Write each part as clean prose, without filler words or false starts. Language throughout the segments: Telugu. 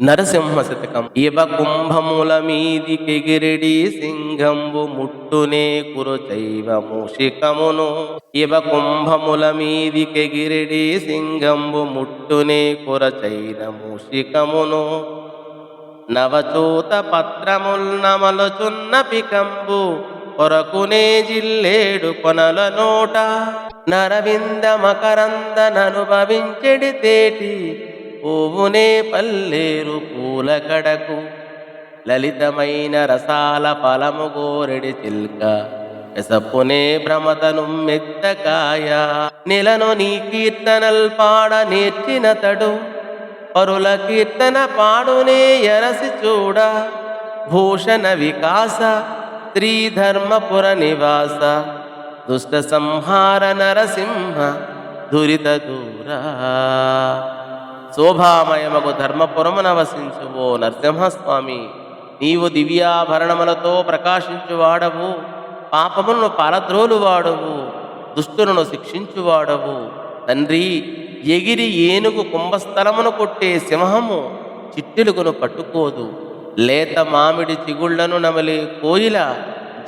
నరసింహ శతకం. ఇవ కుంభముల మీదికెగిరిడి సింహంబు ముట్టునే కురుచైవ మూషికమును. ఇవ కుంభముల మీదికెగిరిడి సింహంబు ముట్టునే కురచైన మూషికమును. నవచూత పత్రముల్ నమలుచున్న పికంబు కొరకునే జిల్లేడు కొనల నోట. నరవింద మకరంద ననుభవించెడి తేటి పువ్వునే పల్లేరు పూల కడకు. లలితమైన రసాల ఫలము గోరెడి చిల్క ఎసపునే భ్రమతను మెత్తకాయ. నెలను నీ కీర్తనల్ పాడ నేర్చినతడు పరుల కీర్తన పాడునే ఎరసి చూడ. భూషణ వికాస శ్రీధర్మపుర నివాస దుష్ట సంహార నరసింహ దురిత దూరా. శోభామయమగు ధర్మపురమున వసించు ఓ నరసింహస్వామి, నీవు దివ్యాభరణములతో ప్రకాశించువాడవు, పాపములను పారద్రోలువాడవు, దుష్టులను శిక్షించువాడవు. తండ్రి, ఎగిరి ఏనుగు కుంభస్థలమును కొట్టే సింహము చిట్టెలుగును పట్టుకోదు. లేత మామిడి చిగుళ్లను నమలే కోయిల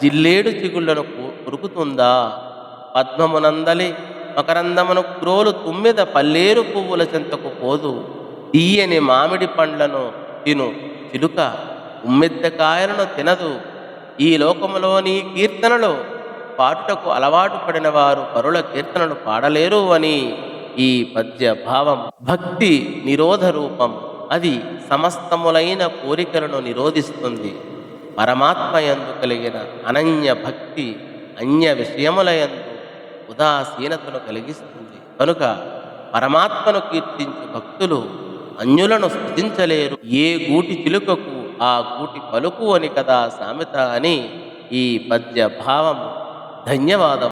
జిల్లేడు చిగుళ్లను కొరుకుతుందా? పద్మమునందలి మకరందమును క్రోలు తుమ్మెద పల్లేరు పువ్వుల చెంతకు పోదు. తీయని మామిడి పండ్లను తిను చిలుక ఉమ్మెత్తకాయలను తినదు. ఈ లోకములోని కీర్తనలో పాటుటకు అలవాటు పడిన వారు పరుల కీర్తనలు పాడలేరు అని ఈ పద్య భావం. భక్తి నిరోధ రూపం. అది సమస్తములైన కోరికలను నిరోధిస్తుంది. పరమాత్మయందు కలిగిన అనన్య భక్తి అన్య విషయములయందు ఉదాసీనతను కలిగిస్తుంది. కనుక పరమాత్మను కీర్తించు భక్తులు అన్యులను స్తుతించలేరు. ఏ గూటి చిలుకకు ఆ గూటి పలుకు అని కదా సామెత అని ఈ పద్య భావం. ధన్యవాదం.